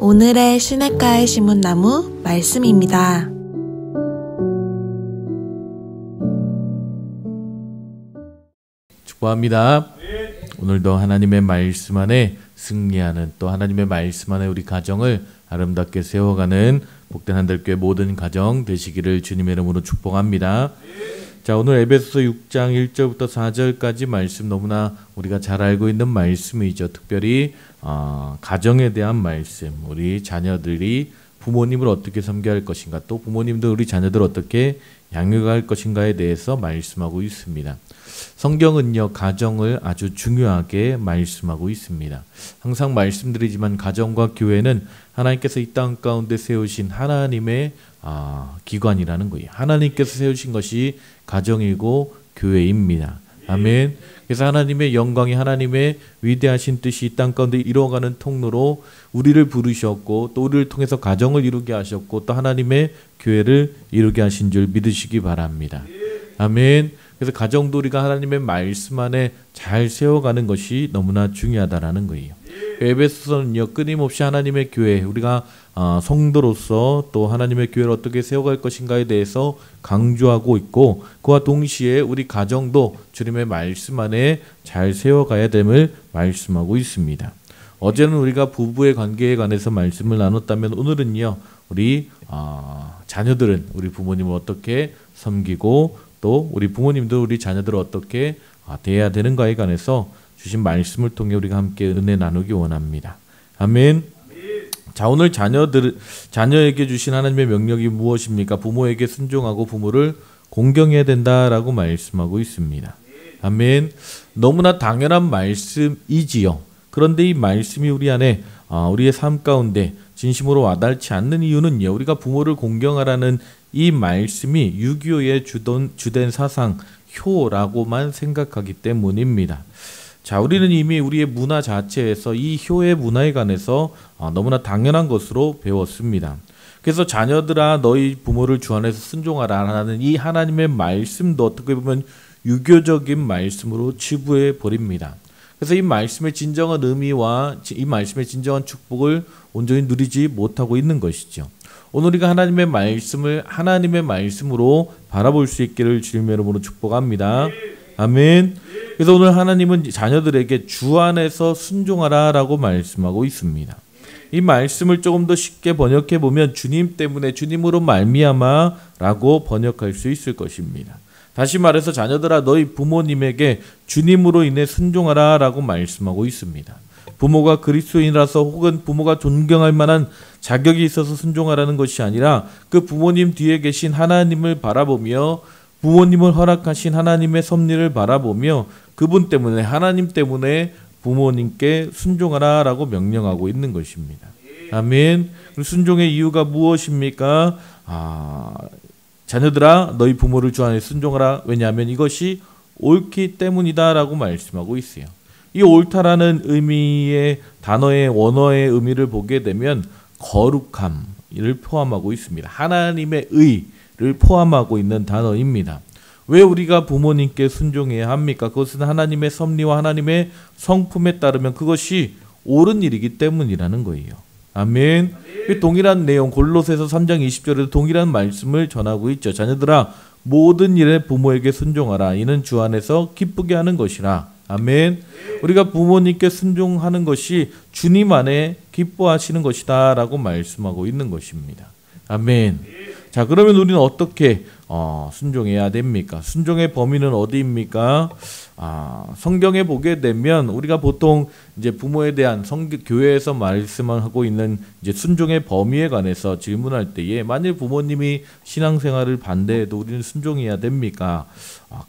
오늘의 시냇가의 시문나무 말씀입니다. 축복합니다. 오늘도 하나님의 말씀 안에 승리하는, 또 하나님의 말씀 안에 우리 가정을 아름답게 세워가는 복된 한들교회 모든 가정 되시기를 주님의 이름으로 축복합니다. 자, 오늘 에베소서 6장 1절부터 4절까지 말씀, 너무나 우리가 잘 알고 있는 말씀이죠. 특별히 가정에 대한 말씀, 우리 자녀들이 부모님을 어떻게 섬겨야 할 것인가, 또 부모님도 우리 자녀들을 어떻게 양육할 것인가에 대해서 말씀하고 있습니다. 성경은요, 가정을 아주 중요하게 말씀하고 있습니다. 항상 말씀드리지만 가정과 교회는 하나님께서 이 땅 가운데 세우신 하나님의 기관이라는 거예요. 하나님께서 세우신 것이 가정이고 교회입니다. 아멘. 그래서 하나님의 영광이, 하나님의 위대하신 뜻이 이 땅 가운데 이루어가는 통로로 우리를 부르셨고, 또 우리를 통해서 가정을 이루게 하셨고, 또 하나님의 교회를 이루게 하신 줄 믿으시기 바랍니다. 아멘. 그래서 가정도 우리가 하나님의 말씀 안에 잘 세워가는 것이 너무나 중요하다라는 거예요. 에베소서는요, 끊임없이 하나님의 교회, 우리가 성도로서 또 하나님의 교회를 어떻게 세워갈 것인가에 대해서 강조하고 있고, 그와 동시에 우리 가정도 주님의 말씀 안에 잘 세워가야 됨을 말씀하고 있습니다. 어제는 우리가 부부의 관계에 관해서 말씀을 나눴다면, 오늘은요, 우리 자녀들은 우리 부모님을 어떻게 섬기고, 또 우리 부모님도 우리 자녀들을 어떻게 대해야 되는가에 관해서 주신 말씀을 통해 우리가 함께 은혜 나누기 원합니다. 아멘. 자, 오늘 자녀에게 주신 하나님의 명령이 무엇입니까? 부모에게 순종하고 부모를 공경해야 된다라고 말씀하고 있습니다. 아멘. 너무나 당연한 말씀이지요. 그런데 이 말씀이 우리 안에, 우리의 삶 가운데 진심으로 와닿지 않는 이유는요, 우리가 부모를 공경하라는 이 말씀이 유교의 주된 사상, 효라고만 생각하기 때문입니다. 자, 우리는 이미 우리의 문화 자체에서 이 효의 문화에 관해서 너무나 당연한 것으로 배웠습니다. 그래서 자녀들아 너희 부모를 주 안에서 순종하라 하는 이 하나님의 말씀도 어떻게 보면 유교적인 말씀으로 치부해 버립니다. 그래서 이 말씀의 진정한 의미와 이 말씀의 진정한 축복을 온전히 누리지 못하고 있는 것이죠. 오늘 우리가 하나님의 말씀을 하나님의 말씀으로 바라볼 수 있기를 주님의 이름으로 축복합니다. 아멘. 그래서 오늘 하나님은 자녀들에게 주 안에서 순종하라라고 말씀하고 있습니다. 이 말씀을 조금 더 쉽게 번역해 보면 주님 때문에, 주님으로 말미암아라고 번역할 수 있을 것입니다. 다시 말해서 자녀들아 너희 부모님에게 주님으로 인해 순종하라라고 말씀하고 있습니다. 부모가 그리스도인이라서 혹은 부모가 존경할 만한 자격이 있어서 순종하라는 것이 아니라 그 부모님 뒤에 계신 하나님을 바라보며, 부모님을 허락하신 하나님의 섭리를 바라보며 그분 때문에, 하나님 때문에 부모님께 순종하라라고 명령하고 있는 것입니다. 아멘. 순종의 이유가 무엇입니까? 자녀들아 너희 부모를 주 안에 순종하라. 왜냐하면 이것이 옳기 때문이다라고 말씀하고 있어요. 이 옳다라는 의미의 단어의 원어의 의미를 보게 되면 거룩함을 포함하고 있습니다. 하나님의 의를 포함하고 있는 단어입니다. 왜 우리가 부모님께 순종해야 합니까? 그것은 하나님의 섭리와 하나님의 성품에 따르면 그것이 옳은 일이기 때문이라는 거예요. 아멘. 동일한 내용, 골로새서 3장 20절에도 동일한 말씀을 전하고 있죠. 자녀들아 모든 일에 부모에게 순종하라. 이는 주 안에서 기쁘게 하는 것이라. 아멘. 우리가 부모님께 순종하는 것이 주님 안에 기뻐하시는 것이다 라고 말씀하고 있는 것입니다. 아멘. 자, 그러면 우리는 어떻게 순종해야 됩니까? 순종의 범위는 어디입니까? 성경에 보게 되면 우리가 보통 이제 부모에 대한 교회에서 말씀하고 있는 이제 순종의 범위에 관해서 질문할 때에, 만일 부모님이 신앙생활을 반대해도 우리는 순종해야 됩니까?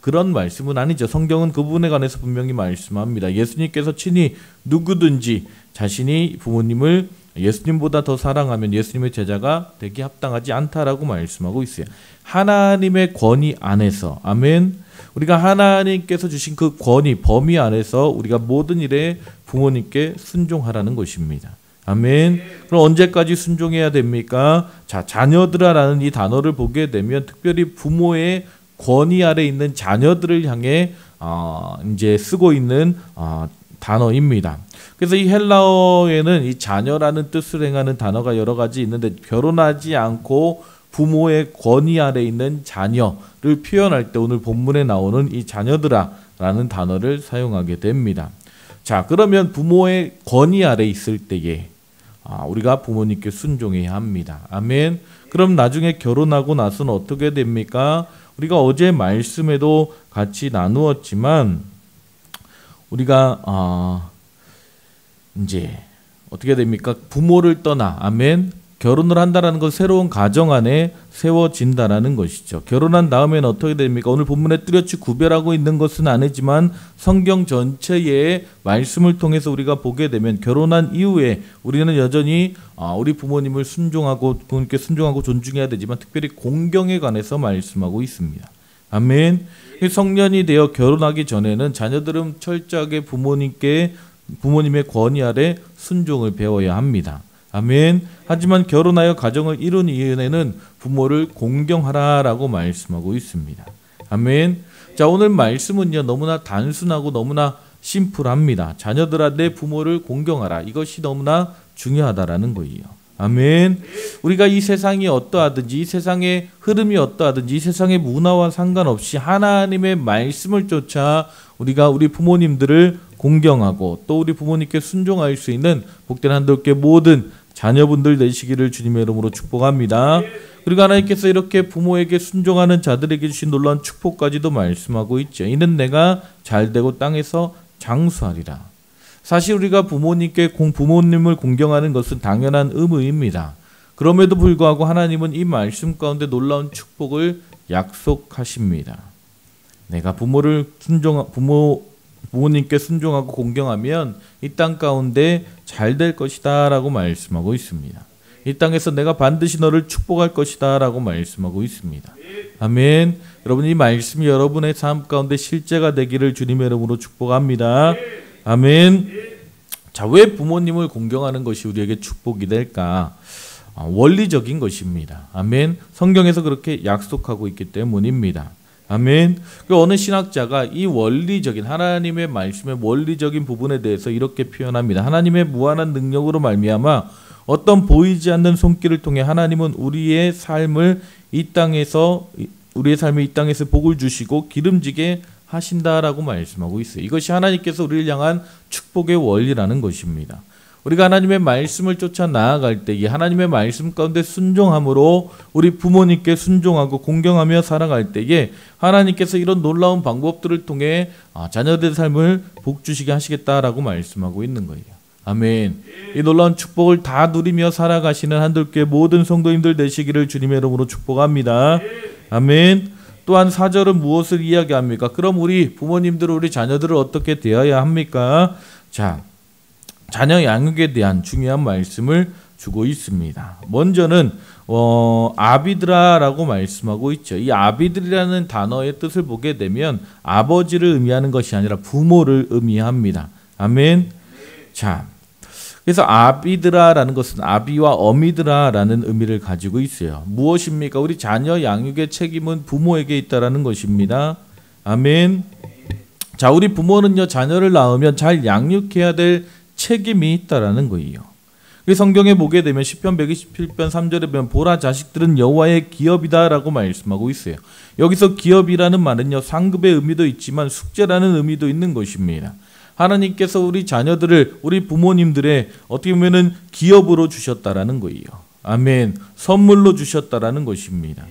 그런 말씀은 아니죠. 성경은 그 부분에 관해서 분명히 말씀합니다. 예수님께서 친히 누구든지 자신이 부모님을 예수님보다 더 사랑하면 예수님의 제자가 되기 합당하지 않다라고 말씀하고 있어요. 하나님의 권위 안에서, 아멘. 우리가 하나님께서 주신 그 권위, 범위 안에서 우리가 모든 일에 부모님께 순종하라는 것입니다. 아멘. 그럼 언제까지 순종해야 됩니까? 자, 자녀들아라는 이 단어를 보게 되면 특별히 부모의 권위 아래 있는 자녀들을 향해 이제 쓰고 있는 단어입니다. 그래서 이 헬라어에는 이 자녀라는 뜻을 행하는 단어가 여러 가지 있는데 결혼하지 않고 부모의 권위 아래 있는 자녀를 표현할 때 오늘 본문에 나오는 이 자녀들아라는 단어를 사용하게 됩니다. 자, 그러면 부모의 권위 아래 있을 때에 우리가 부모님께 순종해야 합니다. 아멘. 그럼 나중에 결혼하고 나서는 어떻게 됩니까? 우리가 어제 말씀에도 같이 나누었지만 우리가 이제 어떻게 됩니까? 부모를 떠나 아멘. 결혼을 한다라는 건 새로운 가정 안에 세워진다라는 것이죠. 결혼한 다음에는 어떻게 됩니까? 오늘 본문에 뚜렷이 구별하고 있는 것은 아니지만 성경 전체의 말씀을 통해서 우리가 보게 되면 결혼한 이후에 우리는 여전히 우리 부모님을 순종하고 부모님께 순종하고 존중해야 되지만 특별히 공경에 관해서 말씀하고 있습니다. 아멘. 성년이 되어 결혼하기 전에는 자녀들은 철저하게 부모님의 권위 아래 순종을 배워야 합니다. 아멘. 하지만 결혼하여 가정을 이룬 이후에는 부모를 공경하라라고 말씀하고 있습니다. 아멘. 자, 오늘 말씀은요 너무나 단순하고 너무나 심플합니다. 자녀들아 내 부모를 공경하라. 이것이 너무나 중요하다라는 거예요. 아멘. 우리가 이 세상이 어떠하든지 이 세상의 흐름이 어떠하든지 이 세상의 문화와 상관없이 하나님의 말씀을 쫓아 우리가 우리 부모님들을 공경하고 또 우리 부모님께 순종할 수 있는 복된 한들께 모든 자녀분들 되시기를 주님의 이름으로 축복합니다. 그리고 하나님께서 이렇게 부모에게 순종하는 자들에게 주신 놀라운 축복까지도 말씀하고 있죠. 이는 내가 잘되고 땅에서 장수하리라. 사실 우리가 부모님을 공경하는 것은 당연한 의무입니다. 그럼에도 불구하고 하나님은 이 말씀 가운데 놀라운 축복을 약속하십니다. 내가 부모님께 순종하고 공경하면 이 땅 가운데 잘 될 것이다 라고 말씀하고 있습니다. 이 땅에서 내가 반드시 너를 축복할 것이다 라고 말씀하고 있습니다. 아멘. 여러분 이 말씀이 여러분의 삶 가운데 실제가 되기를 주님의 이름으로 축복합니다. 아멘. 자, 왜 부모님을 공경하는 것이 우리에게 축복이 될까? 원리적인 것입니다. 아멘. 성경에서 그렇게 약속하고 있기 때문입니다. 아멘. 어느 신학자가 이 원리적인 하나님의 말씀의 원리적인 부분에 대해서 이렇게 표현합니다. 하나님의 무한한 능력으로 말미암아 어떤 보이지 않는 손길을 통해 하나님은 우리의 삶을 이 땅에서 복을 주시고 기름지게 하신다라고 말씀하고 있어요. 이것이 하나님께서 우리를 향한 축복의 원리라는 것입니다. 우리가 하나님의 말씀을 쫓아 나아갈 때 이 하나님의 말씀 가운데 순종함으로 우리 부모님께 순종하고 공경하며 살아갈 때에 하나님께서 이런 놀라운 방법들을 통해 자녀들의 삶을 복 주시게 하시겠다라고 말씀하고 있는 거예요. 아멘. 이 놀라운 축복을 다 누리며 살아가시는 한들교회 모든 성도님들 되시기를 주님의 이름으로 축복합니다. 아멘. 또한 4절은 무엇을 이야기합니까? 그럼 우리 부모님들, 우리 자녀들을 어떻게 대해야 합니까? 자, 자녀 양육에 대한 중요한 말씀을 주고 있습니다. 먼저는 아비드라라고 말씀하고 있죠. 이 아비드라는 단어의 뜻을 보게 되면 아버지를 의미하는 것이 아니라 부모를 의미합니다. 아멘. 자, 그래서 아비드라라는 것은 아비와 어미드라라는 의미를 가지고 있어요. 무엇입니까? 우리 자녀 양육의 책임은 부모에게 있다라는 것입니다. 아멘. 자, 우리 부모는요 자녀를 낳으면 잘 양육해야 될 책임이 있다라는 거예요. 성경에 보게 되면 시편 127편 3절에 보면 보라 자식들은 여호와의 기업이다라고 말씀하고 있어요. 여기서 기업이라는 말은요 상급의 의미도 있지만 숙제라는 의미도 있는 것입니다. 하나님께서 우리 자녀들을 우리 부모님들의 어떻게 보면은 기업으로 주셨다라는 거예요. 아멘. 선물로 주셨다라는 것입니다.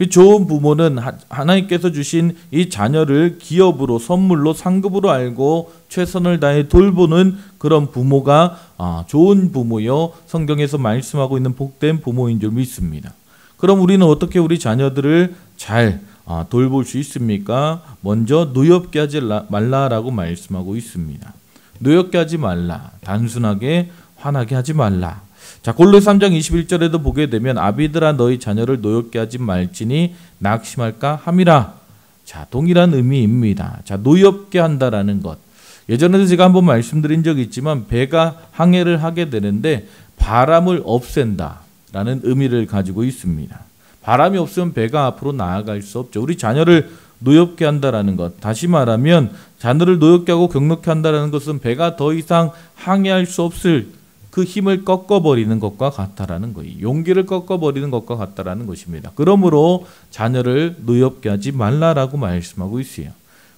좋은 부모는 하나님께서 주신 이 자녀를 기업으로 선물로 상급으로 알고 최선을 다해 돌보는 그런 부모가 좋은 부모요 성경에서 말씀하고 있는 복된 부모인 줄 믿습니다. 그럼 우리는 어떻게 우리 자녀들을 잘 돌볼 수 있습니까? 먼저 노엽게 하지 말라라고 말씀하고 있습니다. 노엽게 하지 말라. 단순하게 화나게 하지 말라. 자, 골로새 3장 21절에도 보게 되면 아비들아 너희 자녀를 노엽게 하지 말지니 낙심할까 함이라. 자, 동일한 의미입니다. 자, 노엽게 한다라는 것. 예전에도 제가 한번 말씀드린 적이 있지만 배가 항해를 하게 되는데 바람을 없앤다라는 의미를 가지고 있습니다. 바람이 없으면 배가 앞으로 나아갈 수 없죠. 우리 자녀를 노엽게 한다라는 것. 다시 말하면 자녀를 노엽게 하고 경록케 한다는 것은 배가 더 이상 항해할 수 없을 그 힘을 꺾어버리는 것과 같다라는 거예요. 용기를 꺾어버리는 것과 같다라는 것입니다. 그러므로 자녀를 노엽게 하지 말라라고 말씀하고 있어요.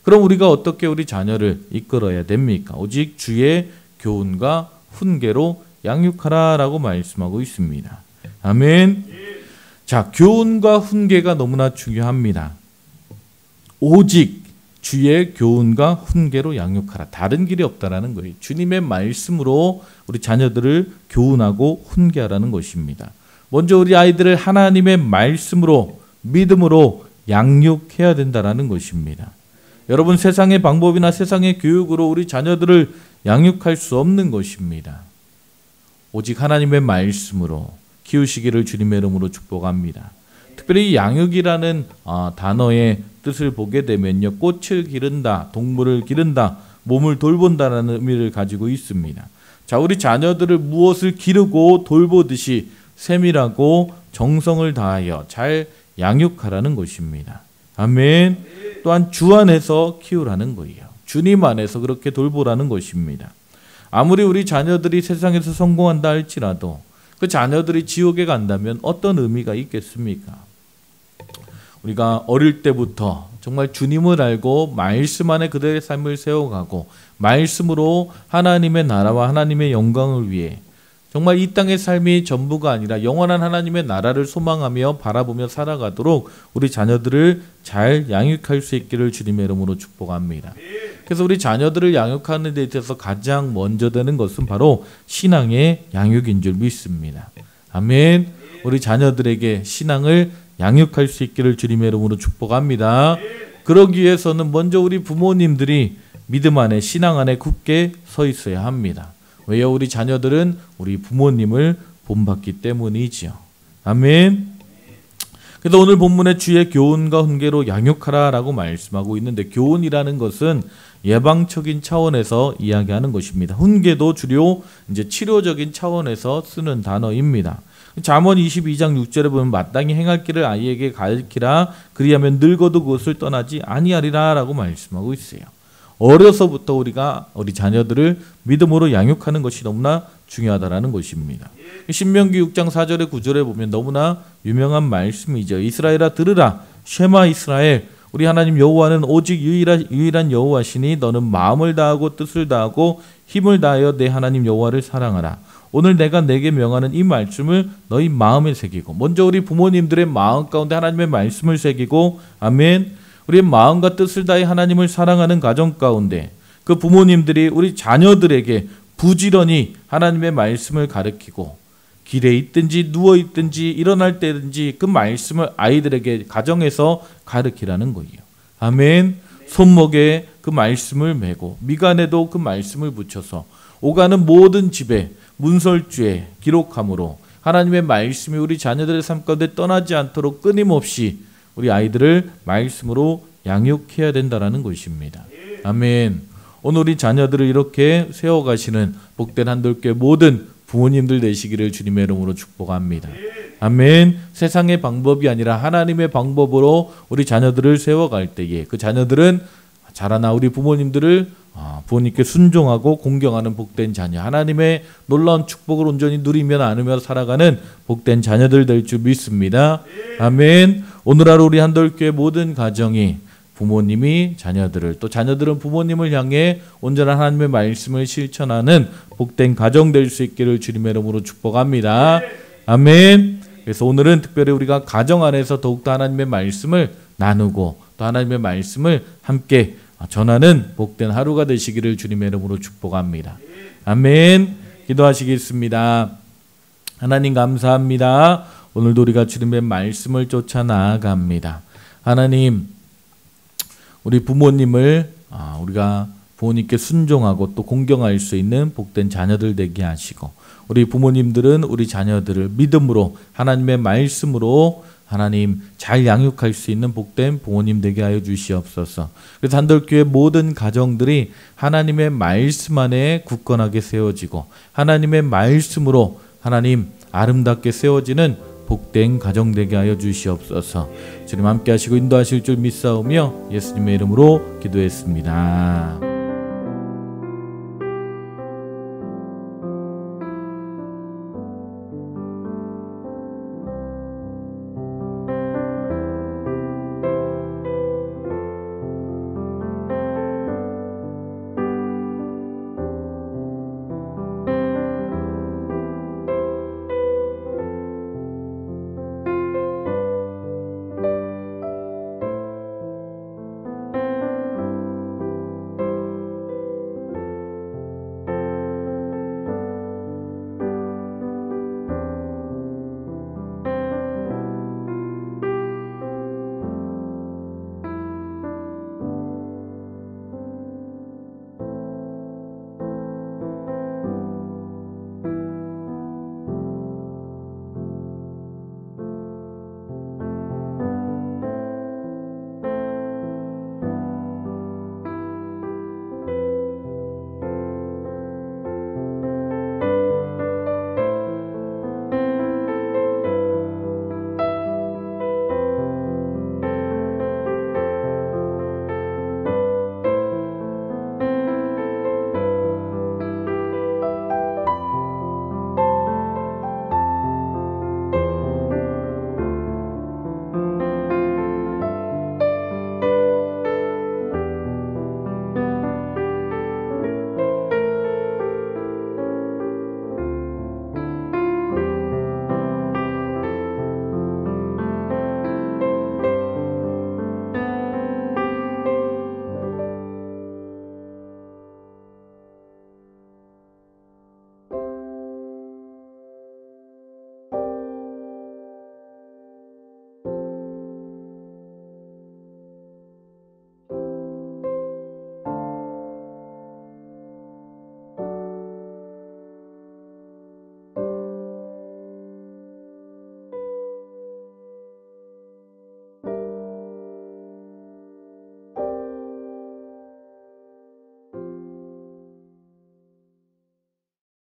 그럼 우리가 어떻게 우리 자녀를 이끌어야 됩니까? 오직 주의 교훈과 훈계로 양육하라라고 말씀하고 있습니다. 아멘. 자, 교훈과 훈계가 너무나 중요합니다. 오직 주의 교훈과 훈계로 양육하라. 다른 길이 없다라는 거예요. 주님의 말씀으로 우리 자녀들을 교훈하고 훈계하라는 것입니다. 먼저 우리 아이들을 하나님의 말씀으로 믿음으로 양육해야 된다라는 것입니다. 여러분, 세상의 방법이나 세상의 교육으로 우리 자녀들을 양육할 수 없는 것입니다. 오직 하나님의 말씀으로 키우시기를 주님의 이름으로 축복합니다. 특별히 양육이라는 단어의 뜻을 보게 되면요, 꽃을 기른다, 동물을 기른다, 몸을 돌본다라는 의미를 가지고 있습니다. 자, 우리 자녀들을 무엇을 기르고 돌보듯이 세밀하고 정성을 다하여 잘 양육하라는 것입니다. 아멘. 또한 주 안에서 키우라는 거예요. 주님 안에서 그렇게 돌보라는 것입니다. 아무리 우리 자녀들이 세상에서 성공한다 할지라도 그 자녀들이 지옥에 간다면 어떤 의미가 있겠습니까? 우리가 어릴 때부터 정말 주님을 알고 말씀 안에 그들의 삶을 세워가고 말씀으로 하나님의 나라와 하나님의 영광을 위해 정말 이 땅의 삶이 전부가 아니라 영원한 하나님의 나라를 소망하며 바라보며 살아가도록 우리 자녀들을 잘 양육할 수 있기를 주님의 이름으로 축복합니다. 그래서 우리 자녀들을 양육하는 데 있어서 가장 먼저 되는 것은 바로 신앙의 양육인 줄 믿습니다. 아멘. 우리 자녀들에게 신앙을 양육할 수 있기를 주님의 이름으로 축복합니다. 그러기 위해서는 먼저 우리 부모님들이 믿음 안에 신앙 안에 굳게 서 있어야 합니다. 왜요? 우리 자녀들은 우리 부모님을 본받기 때문이지요. 아멘. 그래서 오늘 본문의 주의 교훈과 훈계로 양육하라라고 말씀하고 있는데, 교훈이라는 것은 예방적인 차원에서 이야기하는 것입니다. 훈계도 주로 이제 치료적인 차원에서 쓰는 단어입니다. 잠언 22장 6절에 보면 마땅히 행할 길을 아이에게 가르치라, 그리하면 늙어도 그것을 떠나지 아니하리라라고 말씀하고 있어요. 어려서부터 우리가 우리 자녀들을 믿음으로 양육하는 것이 너무나 중요하다라는 것입니다. 신명기 6장 4절에 9절에 보면 너무나 유명한 말씀이죠. 이스라엘아 들으라, 쉐마 이스라엘, 우리 하나님 여호와는 오직 유일한 여호와시니 너는 마음을 다하고 뜻을 다하고 힘을 다하여 내 하나님 여호와를 사랑하라. 오늘 내가 내게 명하는 이 말씀을 너희 마음에 새기고, 먼저 우리 부모님들의 마음 가운데 하나님의 말씀을 새기고, 아멘. 우리의 마음과 뜻을 다해 하나님을 사랑하는 가정 가운데 그 부모님들이 우리 자녀들에게 부지런히 하나님의 말씀을 가르치고, 길에 있든지 누워 있든지 일어날 때든지 그 말씀을 아이들에게 가정에서 가르치라는 거예요. 아멘. 손목에 그 말씀을 메고 미간에도 그 말씀을 붙여서 오가는 모든 집에 문설주에 기록함으로 하나님의 말씀이 우리 자녀들의 삶 가운데 떠나지 않도록 끊임없이 우리 아이들을 말씀으로 양육해야 된다는 것입니다. 아멘. 오늘 우리 자녀들을 이렇게 세워가시는 복된 한돌교회 모든 부모님들 되시기를 주님의 이름으로 축복합니다. 아멘. 세상의 방법이 아니라 하나님의 방법으로 우리 자녀들을 세워갈 때에 그 자녀들은 자라나 우리 부모님들을 부모님께 순종하고 공경하는 복된 자녀, 하나님의 놀라운 축복을 온전히 누리며 나누며 살아가는 복된 자녀들 될 줄 믿습니다. 아멘. 오늘 하루 우리 한돌교회 모든 가정이 부모님이 자녀들을, 또 자녀들은 부모님을 향해 온전한 하나님의 말씀을 실천하는 복된 가정 될 수 있기를 주님의 이름으로 축복합니다. 아멘. 그래서 오늘은 특별히 우리가 가정 안에서 더욱더 하나님의 말씀을 나누고 또 하나님의 말씀을 함께 전하는 복된 하루가 되시기를 주님의 이름으로 축복합니다. 아멘. 기도하시겠습니다. 하나님 감사합니다. 오늘도 우리가 주님의 말씀을 쫓아 나아갑니다. 하나님, 우리 부모님을 우리가 부모님께 순종하고 또 공경할 수 있는 복된 자녀들 되게 하시고, 우리 부모님들은 우리 자녀들을 믿음으로 하나님의 말씀으로 하나님 잘 양육할 수 있는 복된 부모님 되게 하여 주시옵소서. 그래서 한돌교회 모든 가정들이 하나님의 말씀 안에 굳건하게 세워지고 하나님의 말씀으로 하나님 아름답게 세워지는 복된 가정 되게 하여 주시옵소서. 주님 함께 하시고 인도하실 줄 믿사오며 예수님의 이름으로 기도했습니다.